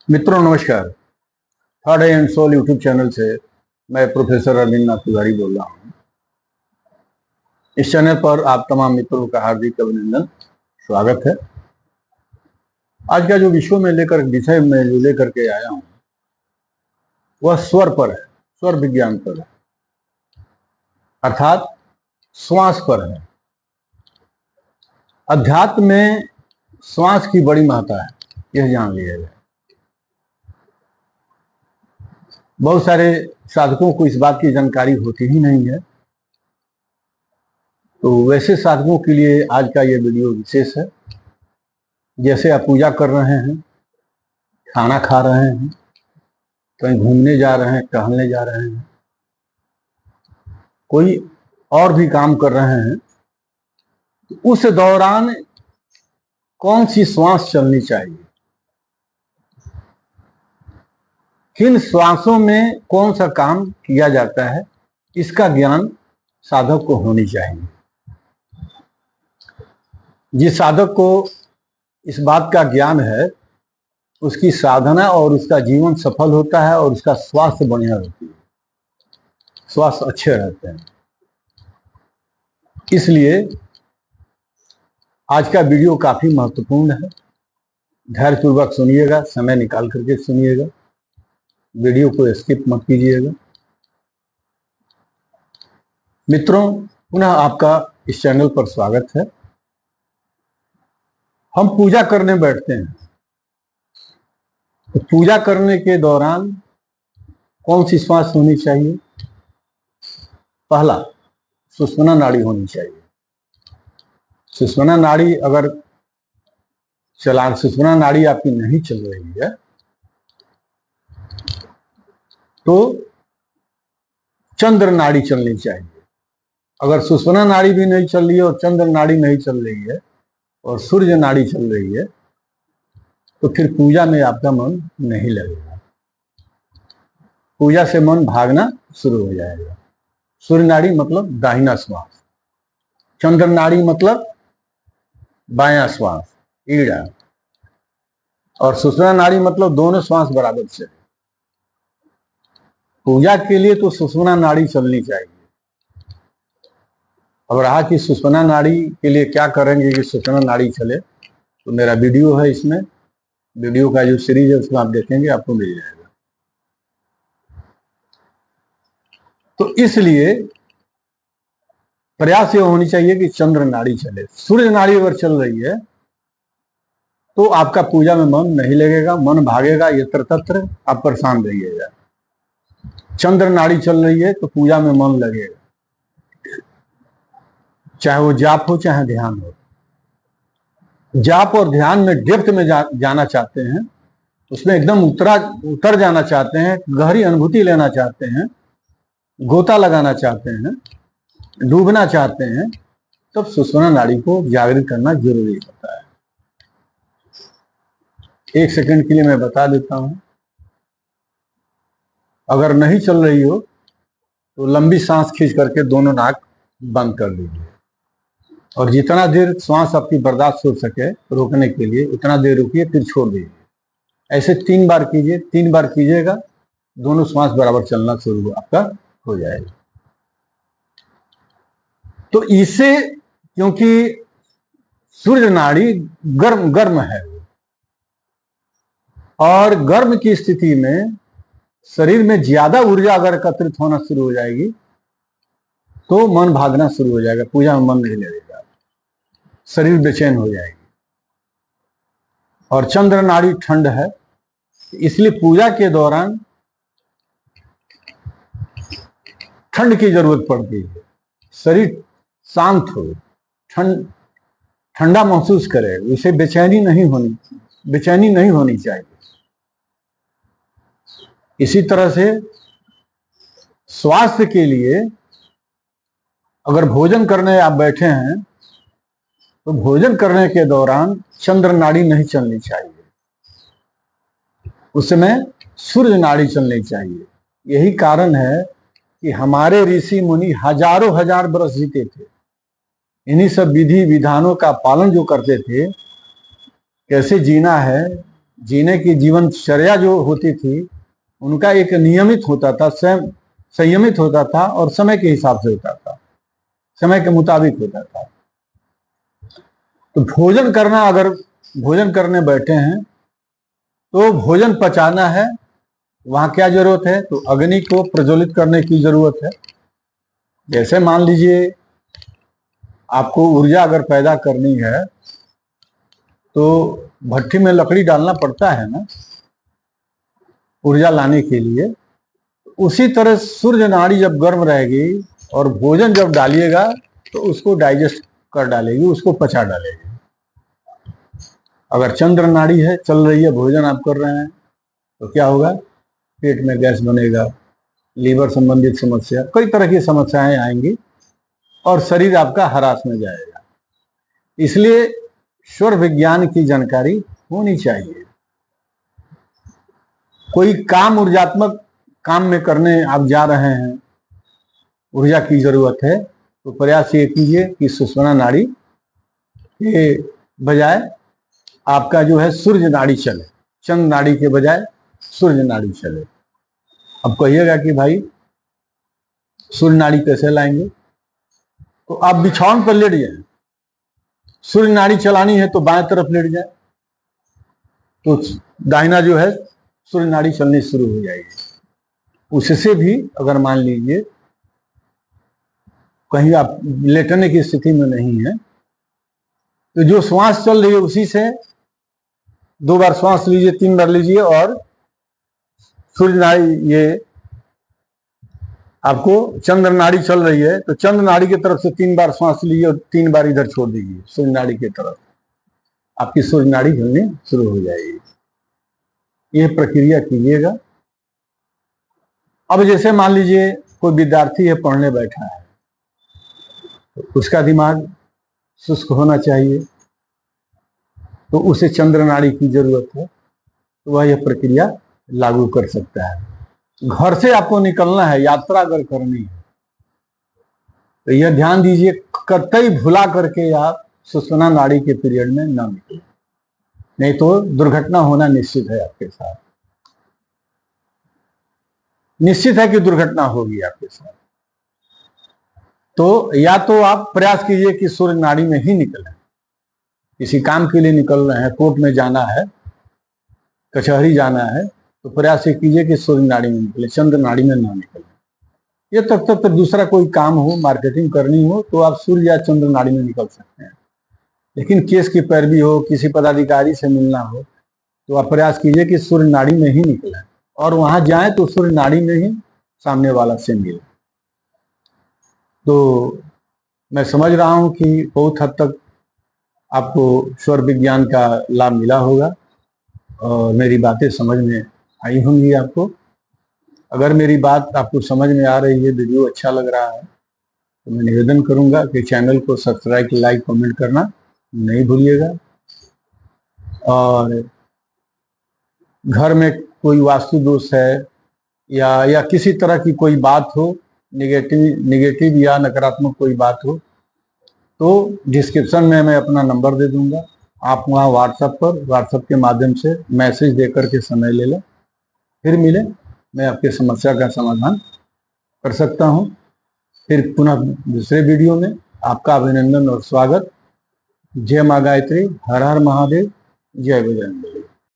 मित्रों नमस्कार। Third and soul YouTube channel से मैं प्रोफेसर अरविंद नाथ तिवारी बोल रहा हूँ। इस चैनल पर आप तमाम मित्रों का हार्दिक अभिनंदन, स्वागत है। आज का जो विषय में लेकर के आया हूँ वह स्वर पर है, स्वर विज्ञान पर है, अर्थात श्वास पर है। अध्यात्म में श्वास की बड़ी महत्ता है, यह जान लीजिएगा। बहुत सारे साधकों को इस बात की जानकारी होती ही नहीं है, तो वैसे साधकों के लिए आज का ये वीडियो विशेष है। जैसे आप पूजा कर रहे हैं, खाना खा रहे हैं, कहीं घूमने जा रहे हैं, टहलने जा रहे हैं, कोई और भी काम कर रहे हैं, तो उस दौरान कौन सी श्वास चलनी चाहिए, किन श्वासों में कौन सा काम किया जाता है, इसका ज्ञान साधक को होनी चाहिए। जिस साधक को इस बात का ज्ञान है उसकी साधना और उसका जीवन सफल होता है और उसका स्वास्थ्य बढ़िया रहती है, स्वास्थ्य अच्छे रहते हैं। इसलिए आज का वीडियो काफी महत्वपूर्ण है। धैर्यपूर्वक सुनिएगा, समय निकाल करके सुनिएगा, वीडियो को स्किप मत कीजिएगा। मित्रों, पुनः आपका इस चैनल पर स्वागत है। हम पूजा करने बैठते हैं, तो पूजा करने के दौरान कौन सी श्वास होनी चाहिए? पहला, सुषुम्ना नाड़ी होनी चाहिए। सुषुम्ना नाड़ी अगर सुषुम्ना नाड़ी आपकी नहीं चल रही है तो चंद्र नाड़ी चलनी चाहिए। अगर सुषुम्ना नाड़ी भी नहीं चल रही है और चंद्र नाड़ी नहीं चल रही है और सूर्य नाड़ी चल रही है तो फिर पूजा में आपका मन नहीं लगेगा, पूजा से मन भागना शुरू हो जाएगा। सूर्य नाड़ी मतलब दाहिना श्वास, चंद्र नाड़ी मतलब बायां श्वास ईड़ा, और सुषुम्ना नाड़ी मतलब दोनों श्वास बराबर से। पूजा के लिए तो सुषुम्ना नाड़ी चलनी चाहिए। अब रहा कि सुषुम्ना नाड़ी के लिए क्या करेंगे कि सुषुम्ना नाड़ी चले, तो मेरा वीडियो है, इसमें वीडियो का जो सीरीज है उसमें आप देखेंगे, आपको मिल जाएगा। तो इसलिए प्रयास ये होनी चाहिए कि चंद्र नाड़ी चले। सूर्य नाड़ी अगर चल रही है तो आपका पूजा में मन नहीं लगेगा, मन भागेगा यत्र तत्र, आप परेशान रहिएगा। चंद्र नाड़ी चल रही है तो पूजा में मन लगेगा, चाहे वो जाप हो चाहे ध्यान हो। जाप और ध्यान में डेप्थ में जाना चाहते हैं, उसमें एकदम उतर जाना चाहते हैं, गहरी अनुभूति लेना चाहते हैं, गोता लगाना चाहते हैं, डूबना चाहते हैं, तब सुषुम्ना नाड़ी को जागृत करना जरूरी होता है। एक सेकंड के लिए मैं बता देता हूं। अगर नहीं चल रही हो तो लंबी सांस खींच करके दोनों नाक बंद कर लीजिए और जितना देर श्वास आपकी बर्दाश्त हो सके रोकने के लिए उतना देर रुकिए, फिर छोड़ दीजिए। ऐसे 3 बार कीजिए। 3 बार कीजिएगा, दोनों श्वास बराबर चलना शुरू आपका हो जाएगा। तो इससे, क्योंकि सूर्य नाड़ी गर्म है और गर्म की स्थिति में शरीर में ज्यादा ऊर्जा अगर एकत्रित होना शुरू हो जाएगी तो मन भागना शुरू हो जाएगा, पूजा में मन नहीं लगेगा, शरीर बेचैन हो जाएगी। और चंद्र नाड़ी ठंड है, इसलिए पूजा के दौरान ठंड की जरूरत पड़ती है। शरीर शांत हो, ठंडा महसूस करे, इसे बेचैनी नहीं होनी चाहिए। इसी तरह से स्वास्थ्य के लिए अगर भोजन करने आप बैठे हैं तो भोजन करने के दौरान चंद्र नाड़ी नहीं चलनी चाहिए, उस समय सूर्य नाड़ी चलनी चाहिए। यही कारण है कि हमारे ऋषि मुनि हजारों हजार वर्ष जीते थे, इन्हीं सब विधि विधानों का पालन जो करते थे कैसे जीना है, जीने की जीवनचर्या जो होती थी उनका एक नियमित होता था, स्वयं संयमित होता था और समय के हिसाब से होता था, समय के मुताबिक होता था। तो भोजन करना, अगर भोजन करने बैठे हैं तो भोजन पचाना है, वहां क्या जरूरत है, तो अग्नि को प्रज्वलित करने की जरूरत है। जैसे मान लीजिए आपको ऊर्जा अगर पैदा करनी है तो भट्ठी में लकड़ी डालना पड़ता है ना, ऊर्जा लाने के लिए। उसी तरह सूर्य नाड़ी जब गर्म रहेगी और भोजन जब डालिएगा तो उसको डाइजेस्ट कर डालेगी, उसको पचा डालेगी। अगर चंद्र नाड़ी है, चल रही है, भोजन आप कर रहे हैं, तो क्या होगा, पेट में गैस बनेगा, लीवर संबंधित समस्या, कई तरह की समस्याएं आएंगी और शरीर आपका हरास में जाएगा। इसलिए स्वर विज्ञान की जानकारी होनी चाहिए। कोई काम ऊर्जात्मक काम में करने आप जा रहे हैं, ऊर्जा की जरूरत है, तो प्रयास ये कीजिए कि सुषुम्ना नाड़ी के बजाय आपका जो है सूर्य नाड़ी चले, चंद्र नाड़ी के बजाय सूर्य नाड़ी चले। अब कहिएगा कि भाई सूर्य नाड़ी कैसे लाएंगे, तो आप बिछावन पर लेट जाए, सूर्य नाड़ी चलानी है तो बाएं तरफ लेट जाए, तो दाहिना जो है सूर्य नाड़ी चलनी शुरू हो जाएगी। उससे भी अगर मान लीजिए कहीं आप लेटने की स्थिति में नहीं है, तो जो श्वास चल रही है उसी से 2 बार श्वास लीजिए, 3 बार लीजिए और सूर्य नाड़ी, ये आपको चंद्र नाड़ी चल रही है तो चंद्र नाड़ी की तरफ से 3 बार श्वास लीजिए और 3 बार इधर छोड़ दीजिए सूर्य नाड़ी की तरफ, आपकी सूर्य नाड़ी हिलनी शुरू हो जाएगी। यह प्रक्रिया कीजिएगा। अब जैसे मान लीजिए कोई विद्यार्थी है, पढ़ने बैठा है, तो उसका दिमाग शुष्क होना चाहिए, तो उसे चंद्र नाड़ी की जरूरत है, तो वह यह प्रक्रिया लागू कर सकता है। घर से आपको निकलना है, यात्रा अगर करनी है, तो यह ध्यान दीजिए कतई भुला करके आप सुषुम्ना नाड़ी के पीरियड में न निकले, नहीं तो दुर्घटना होना निश्चित है आपके साथ, निश्चित है कि दुर्घटना होगी आपके साथ। तो या तो आप प्रयास कीजिए कि सूर्य नाड़ी में ही निकलें, किसी काम के लिए निकल रहे हैं, कोर्ट में जाना है, कचहरी जाना है, तो प्रयास ये कीजिए कि सूर्य नाड़ी में निकले, चंद्र नाड़ी में ना निकले। ये तक दूसरा कोई काम हो, मार्केटिंग करनी हो, तो आप सूर्य या चंद्र नाड़ी में निकल सकते हैं। लेकिन केस की पैरवी हो, किसी पदाधिकारी से मिलना हो, तो आप प्रयास कीजिए कि सूर्य नाड़ी में ही निकले और वहां जाए तो सूर्य नाड़ी में ही सामने वाला से मिले। तो मैं समझ रहा हूं कि बहुत हद तक आपको स्वर विज्ञान का लाभ मिला होगा और मेरी बातें समझ में आई होंगी आपको। अगर मेरी बात आपको समझ में आ रही है, वीडियो अच्छा लग रहा है, तो मैं निवेदन करूंगा कि चैनल को सब्सक्राइब, लाइक, कमेंट करना नहीं भूलिएगा। और घर में कोई वास्तु दोष है या किसी तरह की कोई बात हो, निगेटिव या नकारात्मक कोई बात हो, तो डिस्क्रिप्शन में मैं अपना नंबर दे दूंगा, आप वहाँ व्हाट्सएप के माध्यम से मैसेज देकर के समय ले लें, फिर मिले, मैं आपके समस्या का समाधान कर सकता हूँ। फिर पुनः दूसरे वीडियो में आपका अभिनंदन और स्वागत। जय माँ गायत्री, हर हर महादेव, जय बजरंग।